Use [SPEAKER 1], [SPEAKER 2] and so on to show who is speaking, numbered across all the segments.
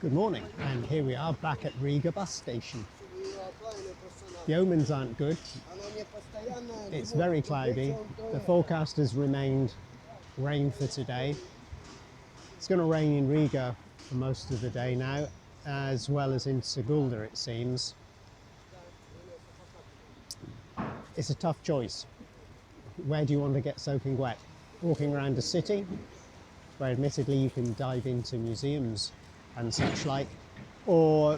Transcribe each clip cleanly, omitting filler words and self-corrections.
[SPEAKER 1] Good morning, and here we are back at Riga bus station. The omens aren't good. It's very cloudy. The forecast has remained rain for today. It's going to rain in Riga for most of the day now, as well as in Sigulda, it seems. It's a tough choice. Where do you want to get soaking wet? Walking around the city, where admittedly you can dive into museums and such like, or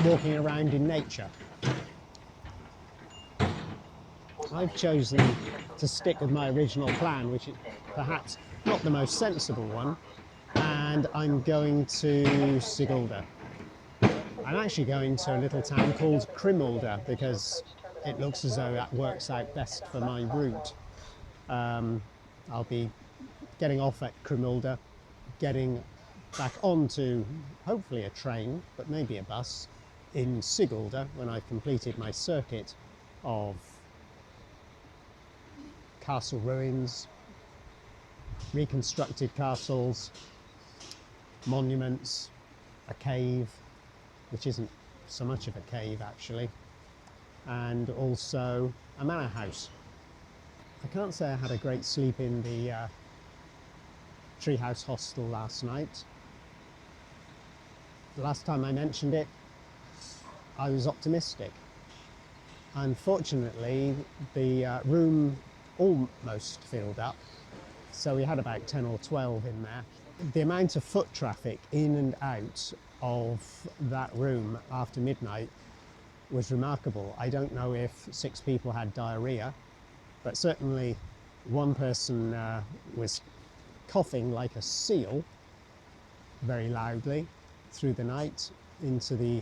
[SPEAKER 1] walking around in nature. I've chosen to stick with my original plan, which is perhaps not the most sensible one, and I'm going to Sigulda. I'm actually going to a little town called Krimulda because it looks as though that works out best for my route. I'll be getting off at Krimulda, getting back onto hopefully a train, but maybe a bus, in Sigulda when I've completed my circuit of castle ruins, reconstructed castles, monuments, a cave, which isn't so much of a cave actually, and also a manor house. I can't say I had a great sleep in the treehouse hostel last night. The last time I mentioned it, I was optimistic. Unfortunately, the room almost filled up, so we had about 10 or 12 in there. The amount of foot traffic in and out of that room after midnight was remarkable. I don't know if 6 people had diarrhea, but certainly one person was coughing like a seal very loudly through the night into the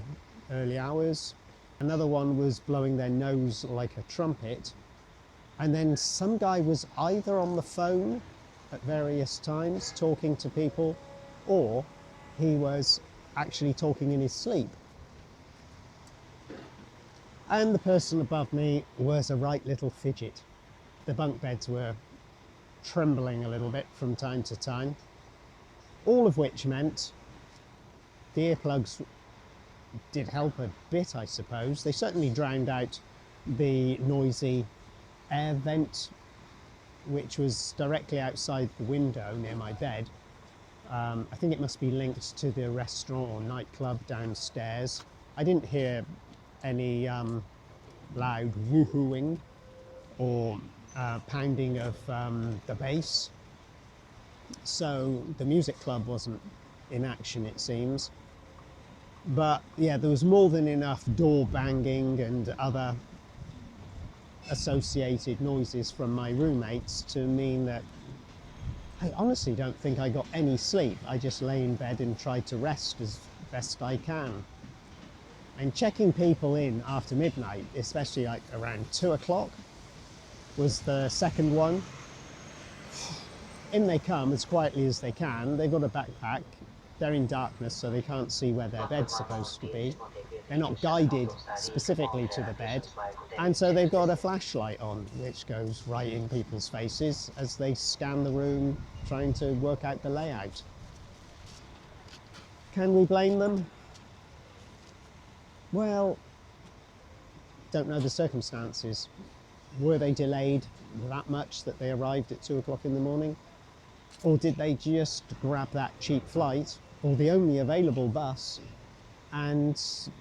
[SPEAKER 1] early hours. Another one was blowing their nose like a trumpet. And then some guy was either on the phone at various times talking to people, or he was actually talking in his sleep. And the person above me was a right little fidget. The bunk beds were trembling a little bit from time to time, all of which meant the earplugs did help a bit, I suppose. They certainly drowned out the noisy air vent, which was directly outside the window near my bed. I think it must be linked to the restaurant or nightclub downstairs. I didn't hear any loud woohooing or pounding of the bass. So the music club wasn't in action, it seems. But yeah, there was more than enough door banging and other associated noises from my roommates to mean that I honestly don't think I got any sleep. I just lay in bed and tried to rest as best I can. And checking people in after midnight, especially like around 2 o'clock, was the second one. In they come as quietly as they can. They've got a backpack. They're in darkness, so they can't see where their bed's supposed to be. They're not guided specifically to the bed. And so they've got a flashlight on, which goes right in people's faces as they scan the room, trying to work out the layout. Can we blame them? Well, don't know the circumstances. Were they delayed that much that they arrived at 2 o'clock in the morning? Or did they just grab that cheap flight or the only available bus, and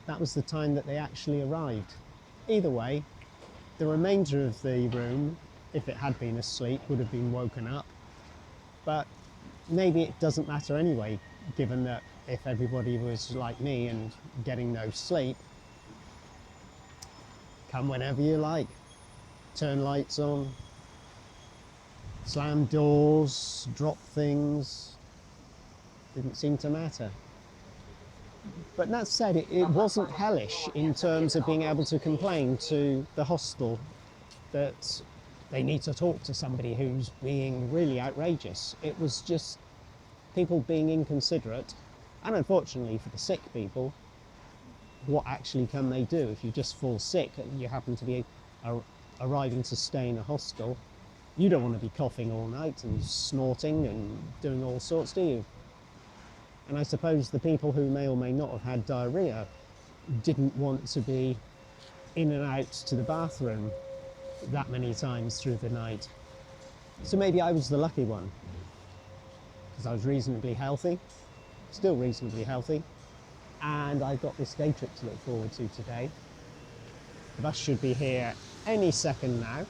[SPEAKER 1] that was the time that they actually arrived? Either way, the remainder of the room, if it had been asleep, would have been woken up. But maybe it doesn't matter anyway, given that if everybody was like me and getting no sleep, come whenever you like, turn lights on, slam doors, drop things, didn't seem to matter. But that said, it wasn't hellish in terms of being able to complain to the hostel that they need to talk to somebody who's being really outrageous. It was just people being inconsiderate, and unfortunately for the sick people, what actually can they do? If you just fall sick and you happen to be arriving to stay in a hostel, you don't want to be coughing all night and snorting and doing all sorts, do you? And I suppose the people who may or may not have had diarrhea didn't want to be in and out to the bathroom that many times through the night. So maybe I was the lucky one, because I was reasonably healthy, still reasonably healthy, and I've got this day trip to look forward to today. The bus should be here any second now.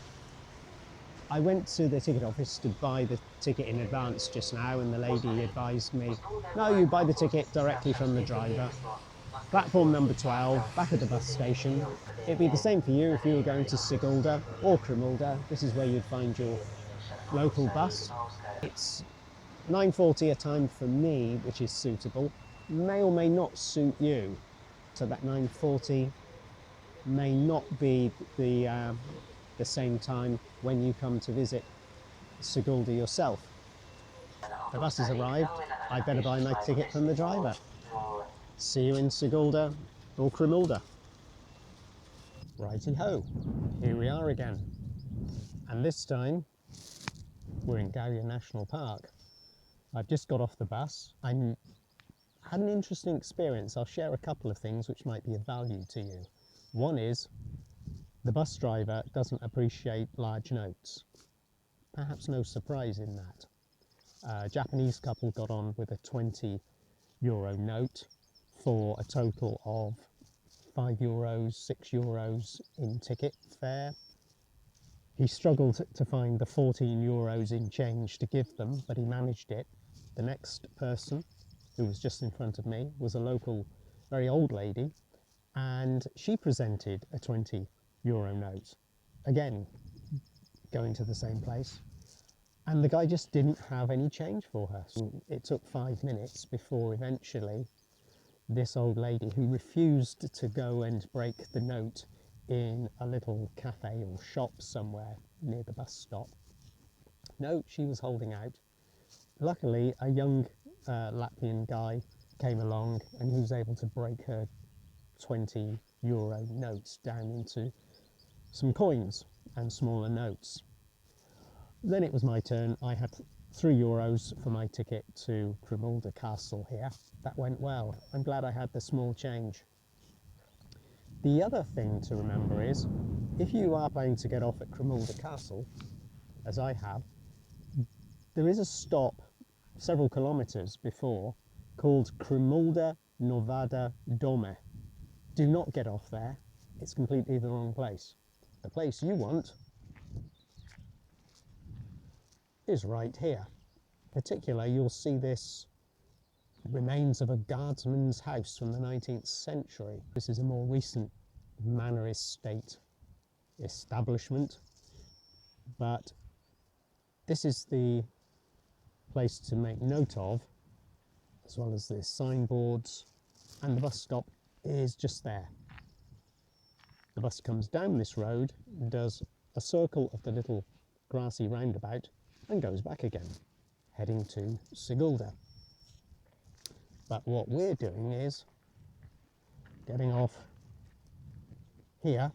[SPEAKER 1] I went to the ticket office to buy the ticket in advance just now, and the lady advised me, no, you buy the ticket directly from the driver. Platform number 12, back at the bus station. It'd be the same for you if you were going to Sigulda or Kremulda. This is where you'd find your local bus. It's 9:40 a time for me, which is suitable. May or may not suit you. So that 9:40 may not be the same time when you come to visit Sigulda yourself. The bus has arrived. I better buy my ticket from the driver. See you in Sigulda or Kremulda. Righty-ho, here we are again. And this time, we're in Gauja National Park. I've just got off the bus. I had an interesting experience. I'll share a couple of things which might be of value to you. One is, the bus driver doesn't appreciate large notes. Perhaps no surprise in that. A Japanese couple got on with a €20 note for a total of €5, €6 in ticket fare. He struggled to find the €14 in change to give them, but he managed it. The next person, who was just in front of me, was a local, very old lady, and she presented a €20 note. Again, going to the same place. And the guy just didn't have any change for her. It took 5 minutes before eventually this old lady, who refused to go and break the note in a little cafe or shop somewhere near the bus stop. No, she was holding out. Luckily, a young Latvian guy came along and he was able to break her €20 notes down into some coins and smaller notes. Then it was my turn. I had €3 for my ticket to Kremulda Castle here. That went well. I'm glad I had the small change. The other thing to remember is, if you are planning to get off at Kremulda Castle, as I have, there is a stop several kilometres before called Kremulda Novada Dome. Do not get off there. It's completely the wrong place. The place you want is right here. In particular, you'll see this remains of a guardsman's house from the 19th century. This is a more recent manor estate establishment, but this is the place to make note of, as well as the signboards, and the bus stop is just there. The bus comes down this road, does a circle of the little grassy roundabout, and goes back again, heading to Sigulda. But what we're doing is getting off here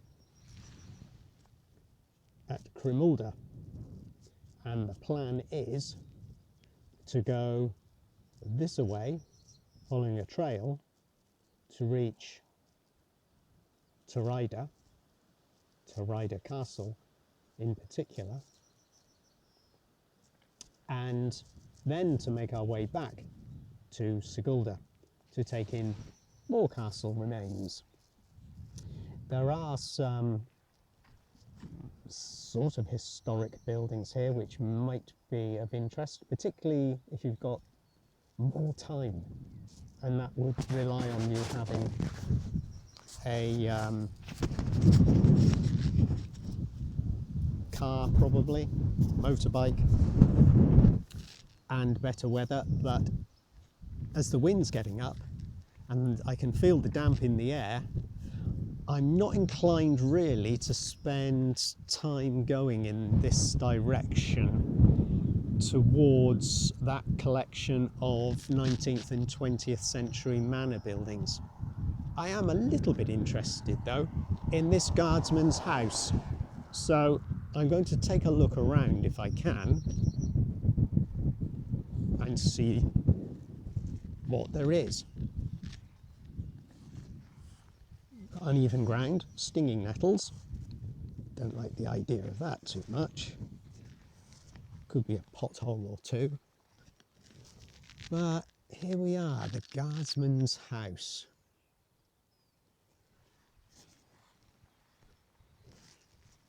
[SPEAKER 1] at Kremulda, and the plan is to go this away, following a trail, to reach Riga Castle in particular, and then to make our way back to Sigulda to take in more castle remains. There are some sort of historic buildings here which might be of interest, particularly if you've got more time, and that would rely on you having a car, probably motorbike, and better weather. But as the wind's getting up and I can feel the damp in the air, I'm not inclined really to spend time going in this direction towards that collection of 19th and 20th century manor buildings. I am a little bit interested though in this guardsman's house, so I'm going to take a look around if I can and see what there is. Uneven ground, stinging nettles. Don't like the idea of that too much. Could be a pothole or two. But here we are, the guardsman's house.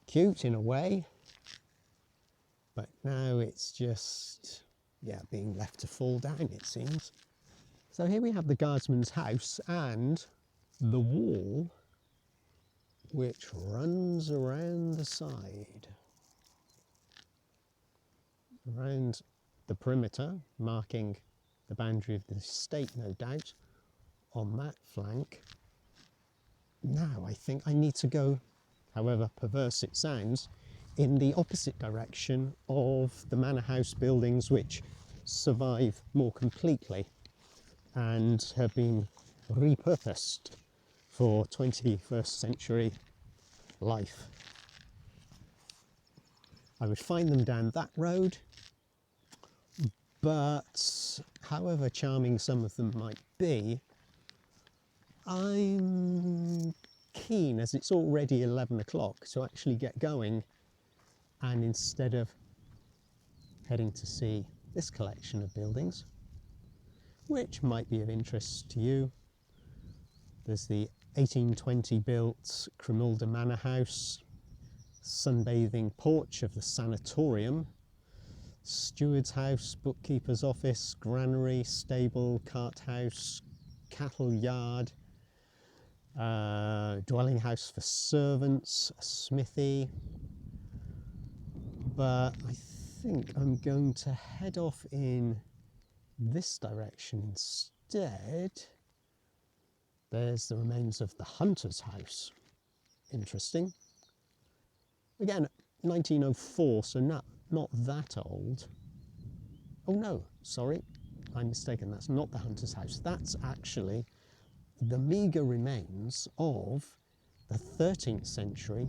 [SPEAKER 1] Cute in a way, but now it's just, yeah, being left to fall down, it seems. So here we have the guardsman's house and the wall which runs around the side, around the perimeter, marking the boundary of the estate, no doubt, on that flank. Now I think I need to go, however perverse it sounds, in the opposite direction of the manor house buildings which survive more completely and have been repurposed for 21st century life. I would find them down that road, but however charming some of them might be, I'm keen, as it's already 11 o'clock, to actually get going, and instead of heading to see this collection of buildings, which might be of interest to you, there's the 1820 built Sigulda Manor House, sunbathing porch of the sanatorium, steward's house, bookkeeper's office, granary, stable, cart house, cattle yard, dwelling house for servants, a smithy. But I think I'm going to head off in this direction instead. There's the remains of the hunter's house. Interesting. Again, 1904, so not that old. Oh no, sorry, I'm mistaken. That's not the hunter's house. That's actually the meagre remains of the 13th century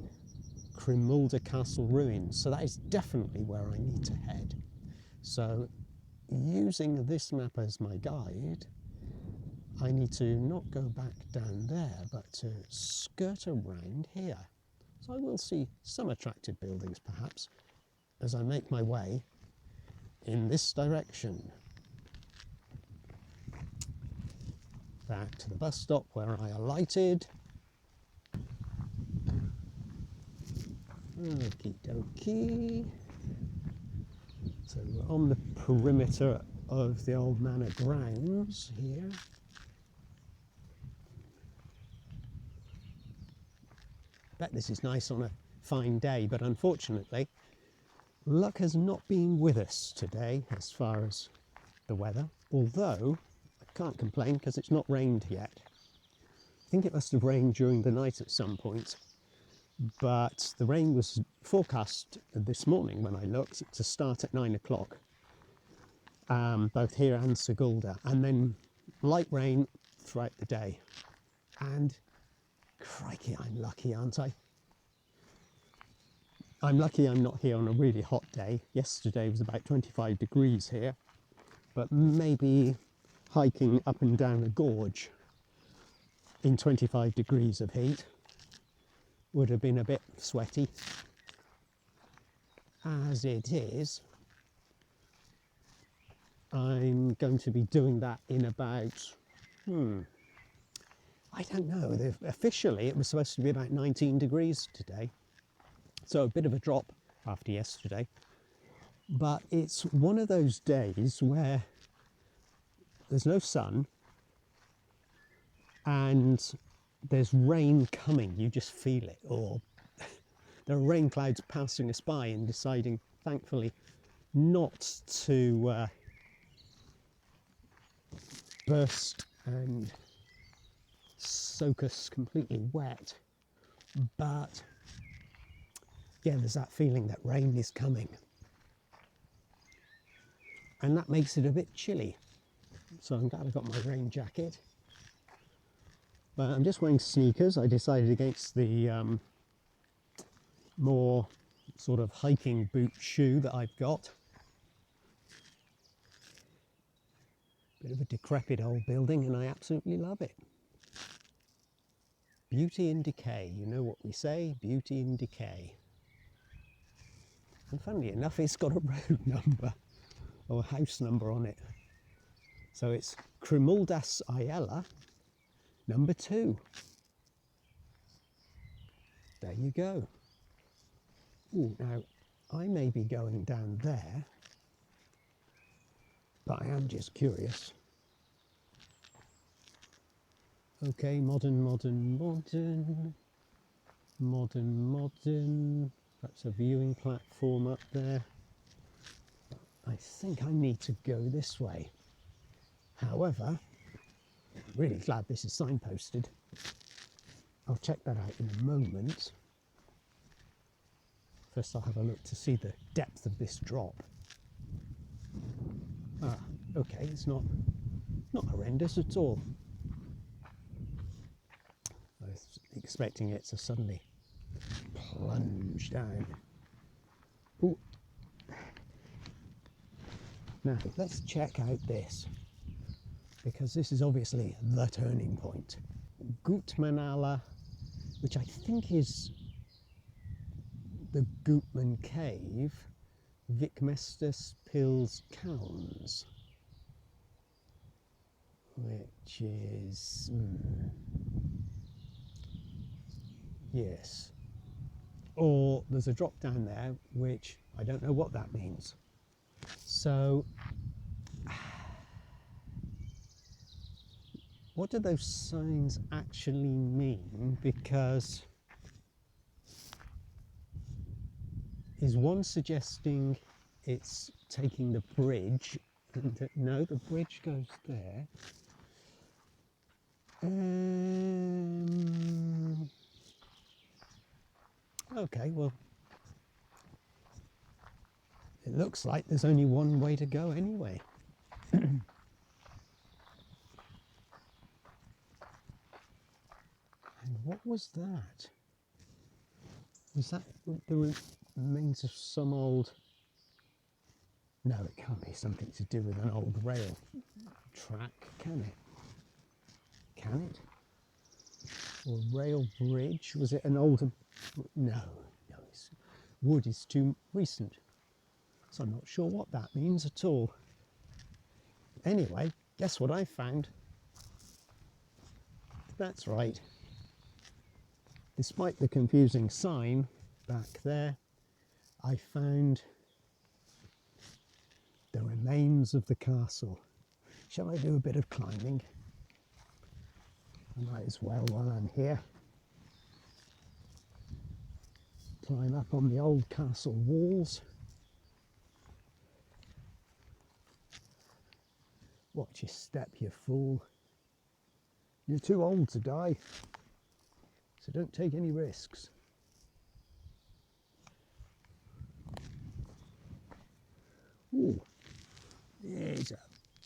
[SPEAKER 1] Sigulda Castle ruins. So that is definitely where I need to head. So using this map as my guide, I need to not go back down there, but to skirt around here. So I will see some attractive buildings perhaps as I make my way in this direction. Back to the bus stop where I alighted. Okie dokie. So we're on the perimeter of the old manor grounds here. Bet this is nice on a fine day, but unfortunately luck has not been with us today as far as the weather, although I can't complain because it's not rained yet. I think it must have rained during the night at some point, but the rain was forecast this morning when I looked to start at 9 o'clock, both here and Sigulda, and then light rain throughout the day. And crikey, I'm lucky, aren't I? I'm lucky I'm not here on a really hot day. Yesterday was about 25 degrees here, but maybe hiking up and down a gorge in 25 degrees of heat would have been a bit sweaty. As it is, I'm going to be doing that in about, I don't know, officially it was supposed to be about 19 degrees today. So a bit of a drop after yesterday. But it's one of those days where there's no sun and there's rain coming. You just feel it. Or there are rain clouds passing us by and deciding, thankfully, not to burst and soak us completely wet. But yeah, there's that feeling that rain is coming. And that makes it a bit chilly. So I'm glad I got my rain jacket. But I'm just wearing sneakers. I decided against the more sort of hiking boot shoe that I've got. Bit of a decrepit old building, and I absolutely love it. Beauty in decay, you know what we say, beauty in decay. And funnily enough, it's got a road number or a house number on it. So it's Crimuldas Ayala, number 2. There you go. Ooh, now, I may be going down there, but I am just curious. Okay, modern. Perhaps a viewing platform up there. I think I need to go this way. However, I'm really glad this is signposted. I'll check that out in a moment. First I'll have a look to see the depth of this drop. Ah, okay, it's not horrendous at all. I was expecting it to suddenly plunge down. Ooh. Now let's check out this, because this is obviously the turning point. Gutmanala, which I think is the Gutman Cave, Vikmestus Pils Kauns, which is yes. Or there's a drop down there, which I don't know what that means. So, what do those signs actually mean? Because is one suggesting it's taking the bridge? And no, the bridge goes there. Okay, well, it looks like there's only one way to go anyway. And what was that? Was that the remains of some old... No, it can't be something to do with an old rail track, can it? Can it? Or rail bridge? Was it an older... No, wood is too recent. So I'm not sure what that means at all. Anyway, guess what I found? That's right. Despite the confusing sign back there, I found the remains of the castle. Shall I do a bit of climbing? I might as well while I'm here. Climb up on the old castle walls. Watch your step, you fool. You're too old to die, so don't take any risks. Ooh, there's a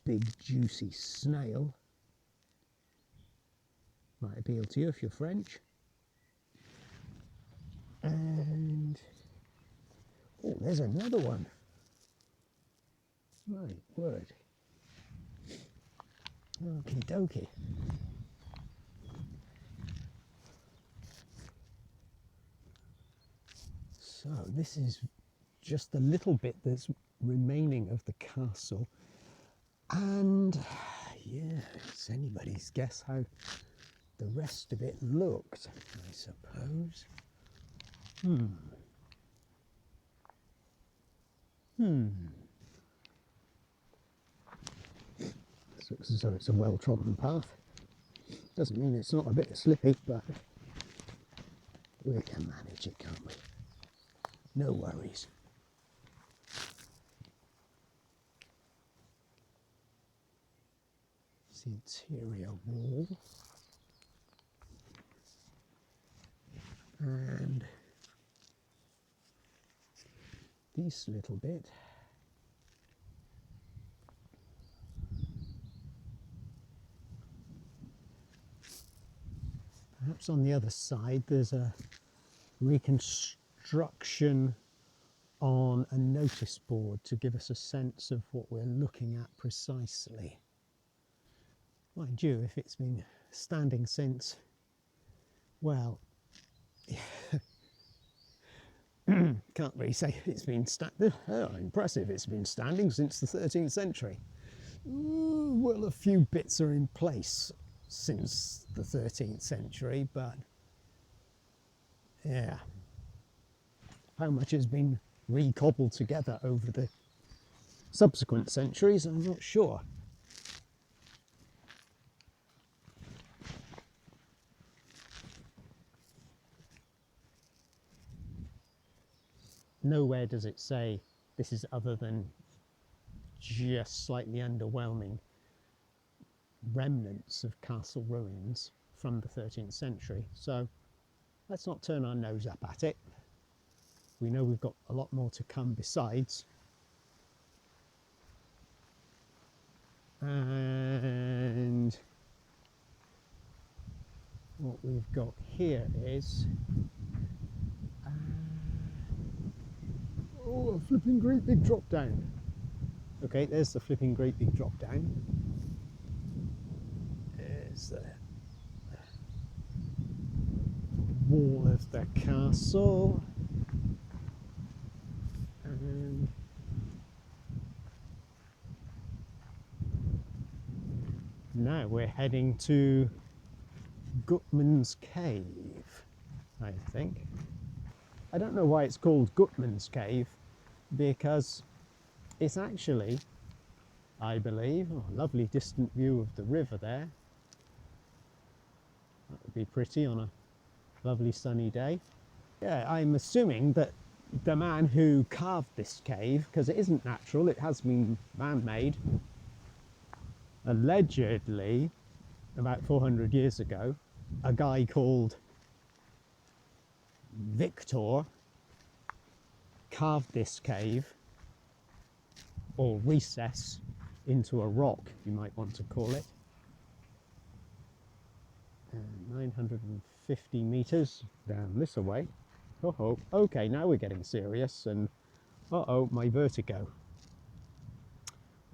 [SPEAKER 1] big juicy snail. Might appeal to you if you're French. And oh, there's another one. My word. Okie dokie. So this is just the little bit that's remaining of the castle, and yeah, it's anybody's guess how the rest of it looked, I suppose. This looks as though it's a well-trodden path. Doesn't mean it's not a bit slippy, but we can manage it, can't we? No worries. It's the interior wall. And this little bit perhaps on the other side there's a reconstruction on a notice board to give us a sense of what we're looking at precisely. Mind you, if it's been standing since, well, can't really say it's been impressive. It's been standing since the 13th century. Well, a few bits are in place since the 13th century, but yeah, how much has been recobbled together over the subsequent centuries, I'm not sure. Nowhere does it say this is other than just slightly underwhelming remnants of castle ruins from the 13th century. So let's not turn our nose up at it. We know we've got a lot more to come besides. And what we've got here is oh, a flipping great big drop down. Okay, there's the flipping great big drop down. There's the wall of the castle. And now we're heading to Gutman's Cave, I think. I don't know why it's called Gutman's Cave, because it's actually, I believe, oh, lovely distant view of the river there. That would be pretty on a lovely sunny day. Yeah, I'm assuming that the man who carved this cave, because it isn't natural, it has been man-made, allegedly, about 400 years ago, a guy called Victor carved this cave, or recess, into a rock, you might want to call it. 950 meters down this away. Oh, okay, now we're getting serious, and uh-oh, my vertigo.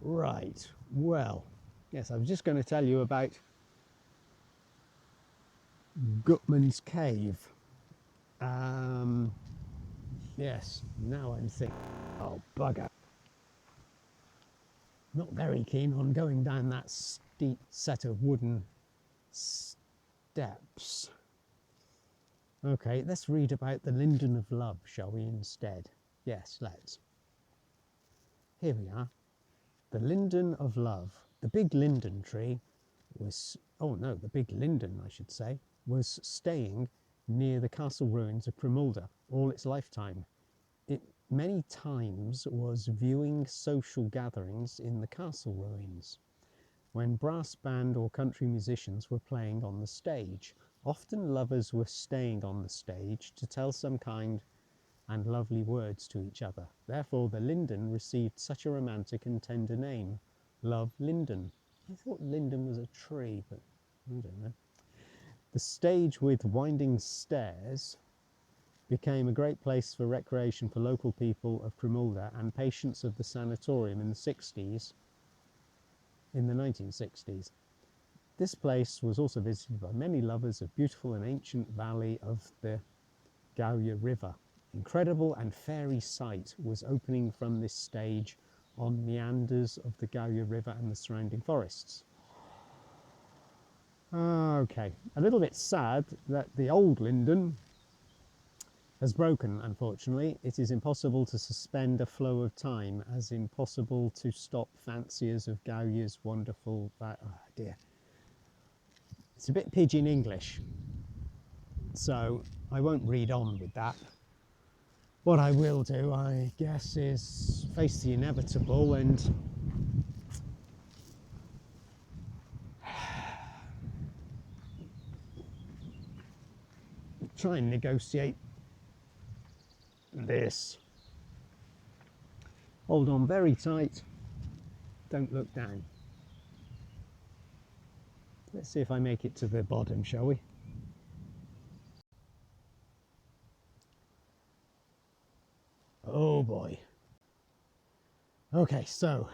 [SPEAKER 1] Right, well, yes, I was just going to tell you about Gutman's Cave. Yes, now I'm thinking, oh bugger. Not very keen on going down that steep set of wooden steps. Okay, let's read about the Linden of Love, shall we, instead? Yes, let's. Here we are. The Linden of Love. The big linden tree was, oh no, the big linden, I should say, was staying near the castle ruins of Cremulda all its lifetime. It many times was viewing social gatherings in the castle ruins, when brass band or country musicians were playing on the stage. Often lovers were staying on the stage to tell some kind and lovely words to each other. Therefore the linden received such a romantic and tender name, Love Linden. I thought linden was a tree, but I don't know. The stage with winding stairs became a great place for recreation for local people of Cremulda and patients of the sanatorium in the 1960s. This place was also visited by many lovers of beautiful and ancient valley of the Gauja River. Incredible and fairy sight was opening from this stage on meanders of the Gauja River and the surrounding forests. Okay, a little bit sad that the old linden has broken, unfortunately. It is impossible to suspend a flow of time, as impossible to stop fanciers of Gauja's wonderful... oh dear. It's a bit pidgin English, so I won't read on with that. What I will do, I guess, is face the inevitable and try and negotiate this. Hold on very tight, don't look down. Let's see if I make it to the bottom, shall we? Oh boy. Okay, so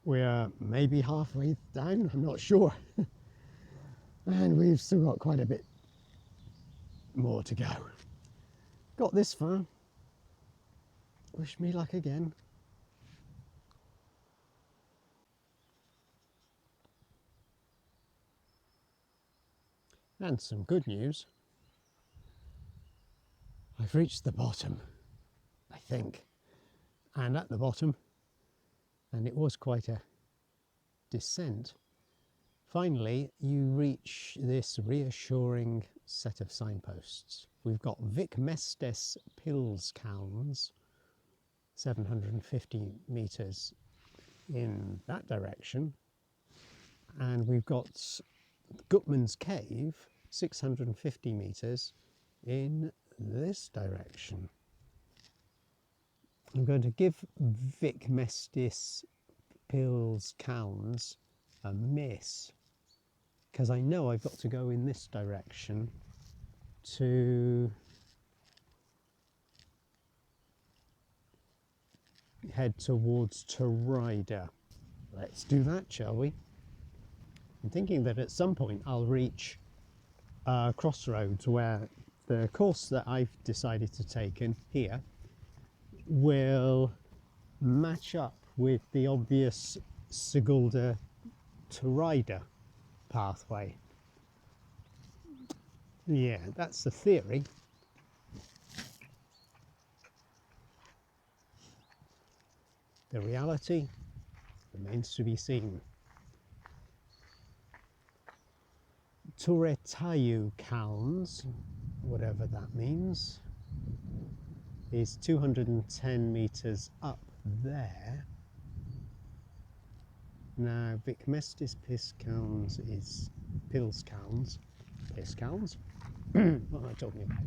[SPEAKER 1] We're maybe halfway down, I'm not sure. And we've still got quite a bit more to go. Got this far. Wish me luck again. And some good news. I've reached the bottom, I think. And at the bottom, and it was quite a descent, finally you reach this reassuring set of signposts. We've got Vic Mestes Pilskalns, 750 metres in that direction, and we've got Gutman's Cave, 650 metres in this direction. I'm going to give Vic Mestes Pilskalns a miss because I know I've got to go in this direction to head towards Riga. Let's do that, shall we? I'm thinking that at some point I'll reach a crossroads where the course that I've decided to take in here will match up with the obvious Sigulda to Riga pathway. Yeah, that's the theory. The reality remains to be seen. Turetayu Kalns, whatever that means, is 210 metres up there. Now, Vic Mestes Pilskalns is Pilskalns. What am I talking about?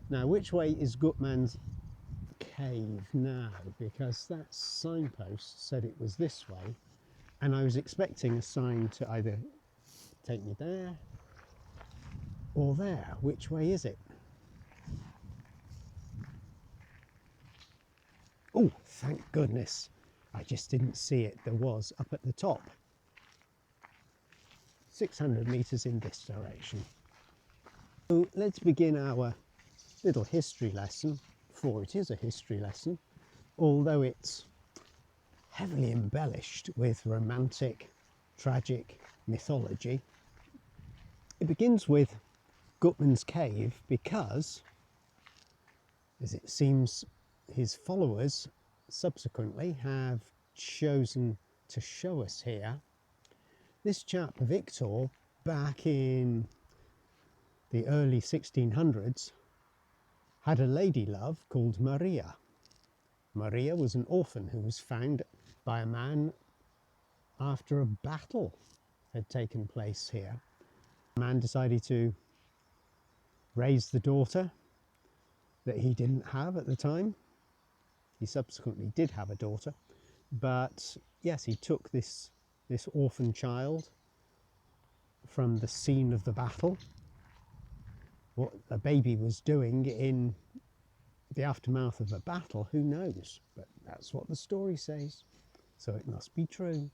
[SPEAKER 1] Now, which way is Gutman's Cave now? Because that signpost said it was this way, and I was expecting a sign to either take me there or there. Which way is it? Oh, thank goodness. I just didn't see it. There was up at the top. 600 metres in this direction. So let's begin our little history lesson, for it is a history lesson, although it's heavily embellished with romantic, tragic mythology. It begins with Gutman's Cave because, as it seems, his followers subsequently have chosen to show us here. This chap Victor, back in the early 1600s, had a lady love called Maria. Maria was an orphan who was found by a man after a battle had taken place here. The man decided to raise the daughter that he didn't have at the time. He subsequently did have a daughter, but yes, he took this orphan child from the scene of the battle. What the baby was doing in the aftermath of a battle, who knows? But that's what the story says, so it must be true.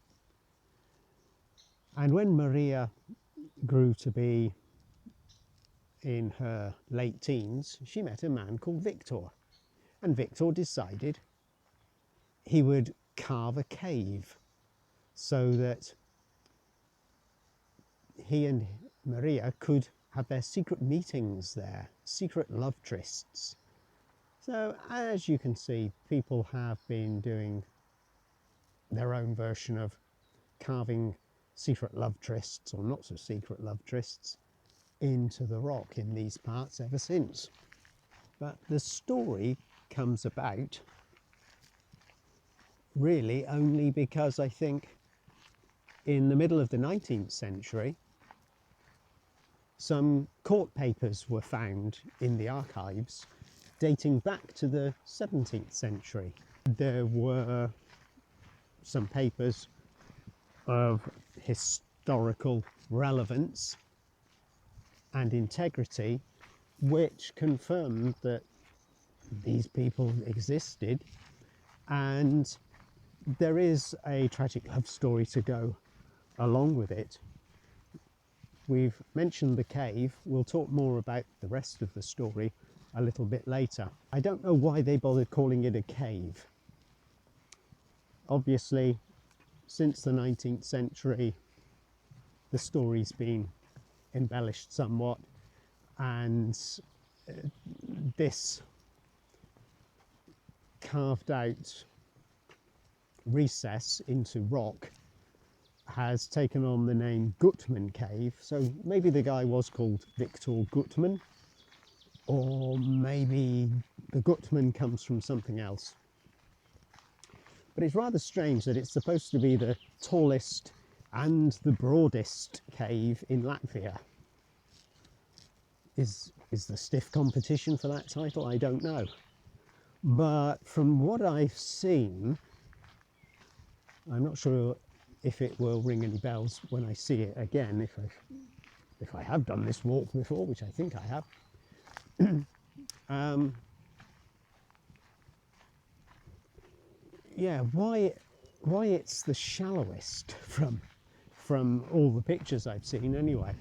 [SPEAKER 1] And when Maria grew to be in her late teens, she met a man called Victor. And Victor decided he would carve a cave so that he and Maria could have their secret meetings there, secret love trysts. So as you can see, people have been doing their own version of carving secret love trysts, or not so secret love trysts, into the rock in these parts ever since. But the story comes about really only because I think in the middle of the 19th century, some court papers were found in the archives dating back to the 17th century. There were some papers of historical relevance and integrity which confirmed that these people existed, and there is a tragic love story to go along with it. We've mentioned the cave. We'll talk more about the rest of the story a little bit later. I don't know why they bothered calling it a cave. Obviously, since the 19th century, the story's been embellished somewhat, and this carved out recess into rock has taken on the name Gutman Cave. So maybe the guy was called Victor Gutman, or maybe the Gutman comes from something else. But it's rather strange that it's supposed to be the tallest and the broadest cave in Latvia. Is the stiff competition for that title? I don't know. But from what I've seen, I'm not sure if it will ring any bells when I see it again, if I have done this walk before, which I think I have. Yeah, why it's the shallowest from all the pictures I've seen anyway,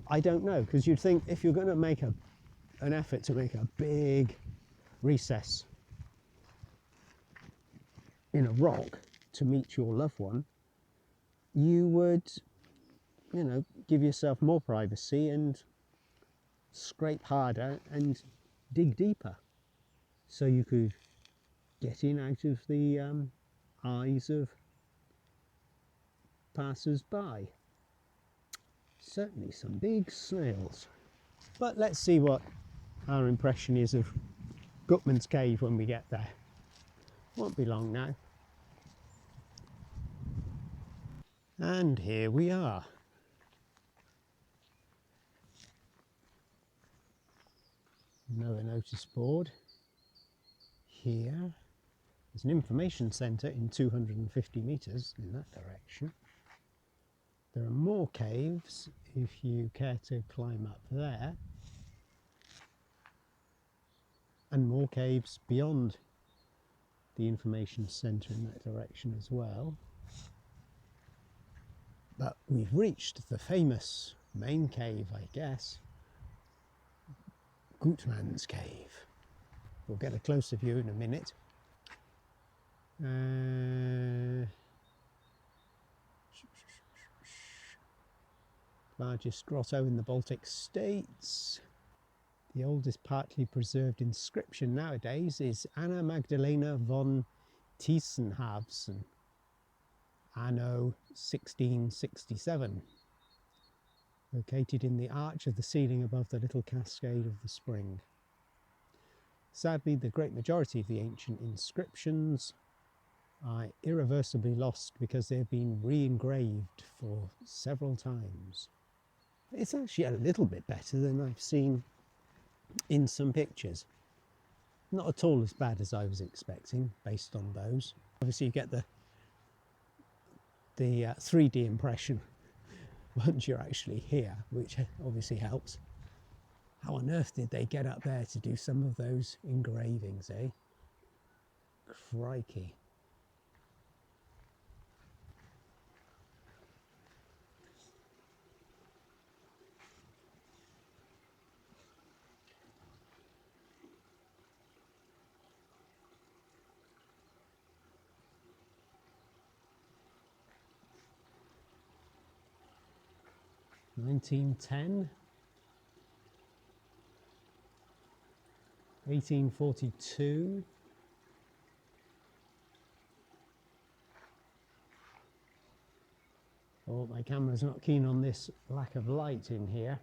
[SPEAKER 1] I don't know, because you'd think if you're going to make an effort to make a big recess in a rock to meet your loved one, you would, give yourself more privacy and scrape harder and dig deeper so you could get in out of the eyes of passers-by. Certainly some big snails. But let's see what our impression is of Gutman's Cave when we get there. Won't be long now. And here we are. Another notice board. Here there's an information centre in 250 metres in that direction. There are more caves if you care to climb up there, and more caves beyond the information centre in that direction as well. But we've reached the famous main cave, I guess, Gutman's Cave. We'll get a closer view in a minute. Largest grotto in the Baltic states. The oldest partly preserved inscription nowadays is Anna Magdalena von Tiesenhavsen, anno 1667, located in the arch of the ceiling above the little cascade of the spring. Sadly, the great majority of the ancient inscriptions are irreversibly lost because they've been re-engraved for several times. It's actually a little bit better than I've seen in some pictures. Not at all as bad as I was expecting based on those. Obviously you get the 3D impression once you're actually here, which obviously helps. How on earth did they get up there to do some of those engravings, eh? Crikey. (1910), 1842. Oh, my camera's not keen on this lack of light in here.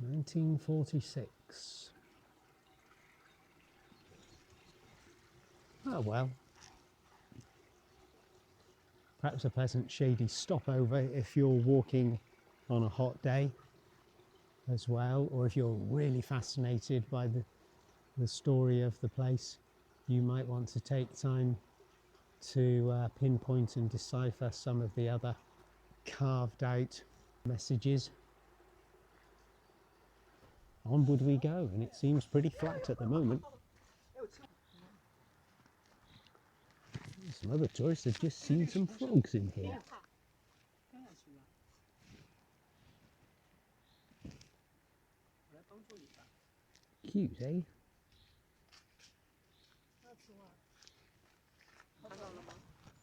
[SPEAKER 1] (1946). Oh well. Perhaps a pleasant shady stopover if you're walking on a hot day as well, or if you're really fascinated by the story of the place, you might want to take time to pinpoint and decipher some of the other carved out messages. Onward we go, and it seems pretty flat at the moment. Some other tourists have just seen some frogs in here. Cute, eh?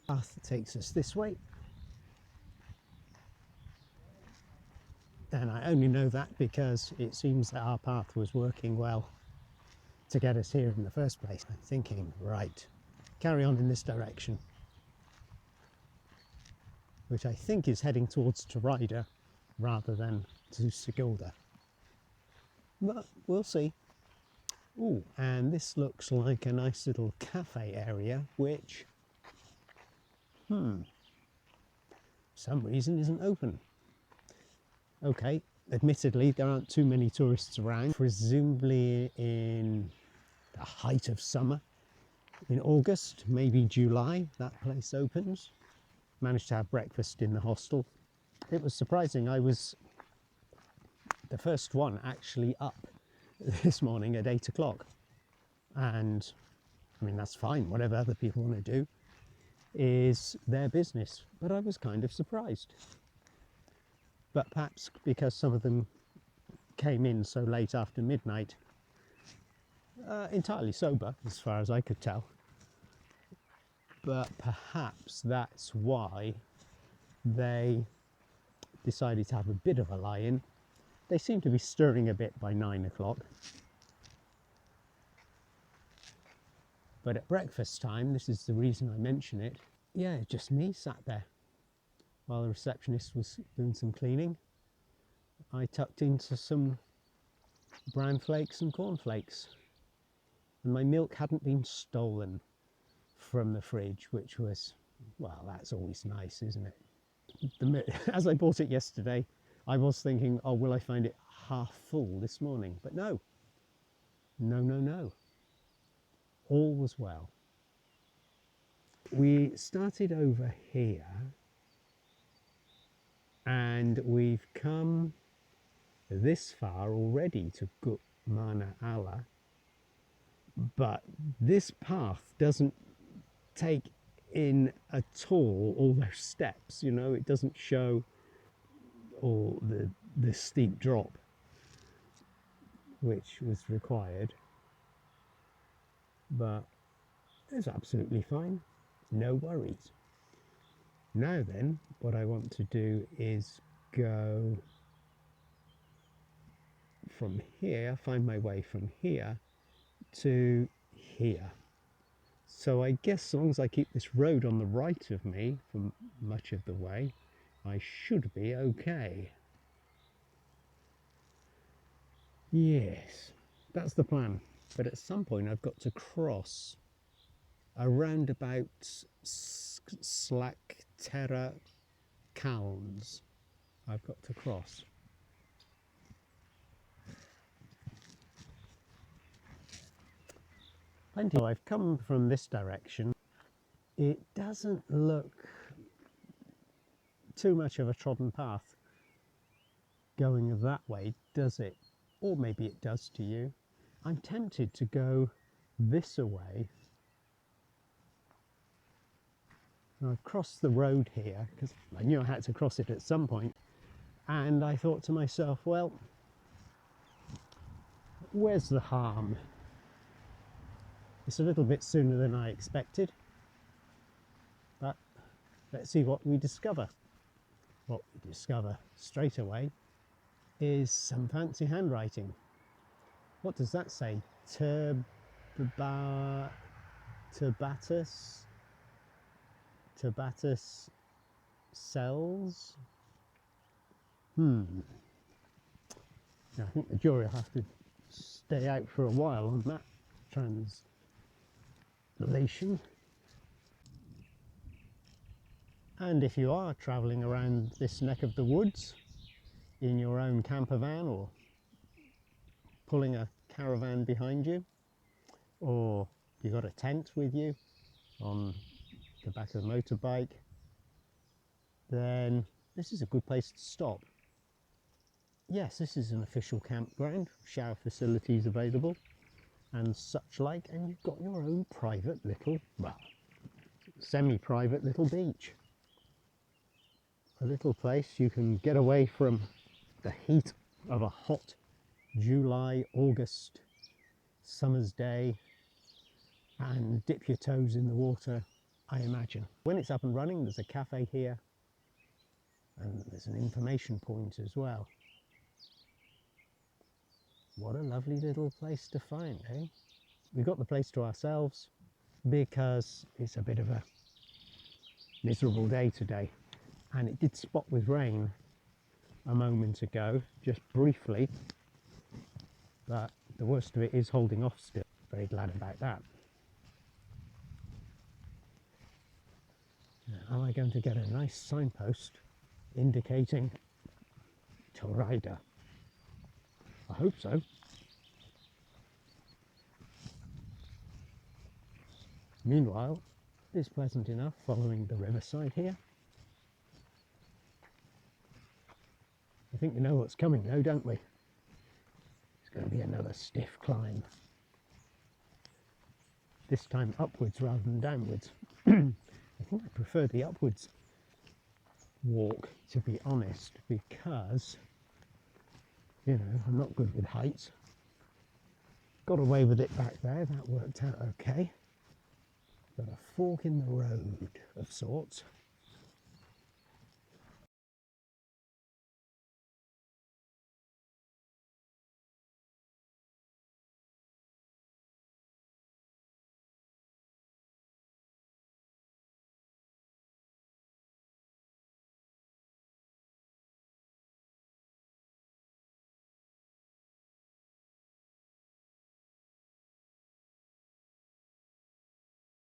[SPEAKER 1] Path takes us this way. And I only know that because it seems that our path was working well to get us here in the first place. I'm thinking, right, carry on in this direction, which I think is heading towards Riga rather than to Sigulda. But we'll see. Ooh, and this looks like a nice little cafe area, which, for some reason isn't open. Okay, admittedly there aren't too many tourists around, presumably in the height of summer. In August, maybe July, that place opens. Managed to have breakfast in the hostel. It was surprising, I was the first one actually up this morning at 8 o'clock. And I mean, that's fine, whatever other people want to do is their business. But I was kind of surprised. But perhaps because some of them came in so late after midnight, entirely sober as far as I could tell. But perhaps that's why they decided to have a bit of a lie-in. They seem to be stirring a bit by 9 o'clock. But at breakfast time, this is the reason I mention it, yeah, just me sat there while the receptionist was doing some cleaning. I tucked into some bran flakes and cornflakes. And my milk hadn't been stolen from the fridge, which was, well, that's always nice, isn't it? As I bought it yesterday, I was thinking, oh, will I find it half full this morning? But no. No. All was well. We started over here and we've come this far already to Gauja National, but this path doesn't take in at all those steps, you know, it doesn't show all the steep drop which was required, but it's absolutely fine, no worries. Now then, what I want to do is go from here, find my way from here to here. So I guess as long as I keep this road on the right of me for much of the way, I should be okay. Yes, that's the plan. But at some point I've got to cross around about Slaktera Calns. I've got to cross. So I've come from this direction. It doesn't look too much of a trodden path going that way, does it? Or maybe it does to you. I'm tempted to go this way. I've crossed the road here because I knew I had to cross it at some point, and I thought to myself, well, where's the harm? It's a little bit sooner than I expected, but let's see what we discover. What we discover straight away is some fancy handwriting. What does that say? Turbatus cells? I think the jury will have to stay out for a while on that translation. And if you are travelling around this neck of the woods in your own camper van or pulling a caravan behind you, or you've got a tent with you on the back of the motorbike, then this is a good place to stop. Yes, this is an official campground, shower facilities available and such like, and you've got your own private little, well, semi-private little beach. A little place you can get away from the heat of a hot July, August summer's day and dip your toes in the water, I imagine. When it's up and running, there's a cafe here and there's an information point as well. What a lovely little place to find, eh? We got the place to ourselves because it's a bit of a miserable day today, and it did spot with rain a moment ago, just briefly, but the worst of it is holding off still. Very glad about that. Now, am I going to get a nice signpost indicating to Riga? I hope so. Meanwhile, it's pleasant enough following the riverside here. I think we know what's coming though, don't we? It's going to be another stiff climb. This time upwards rather than downwards. I think I prefer the upwards walk, to be honest, because, you know, I'm not good with heights. Got away with it back there, that worked out okay. But a fork in the road of sorts.